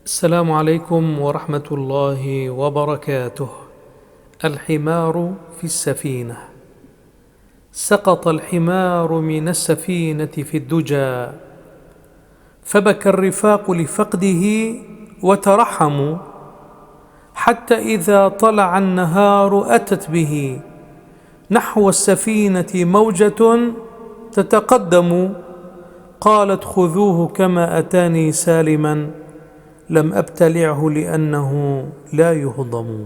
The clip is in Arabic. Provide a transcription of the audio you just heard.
السلام عليكم ورحمة الله وبركاته. الحمار في السفينة. سقط الحمار من السفينة في الدجى، فبكى الرفاق لفقده وترحموا، حتى إذا طلع النهار أتت به نحو السفينة موجة تتقدم، قالت خذوه كما أتاني سالما، لم أبتلعه لأنه لا يهضم.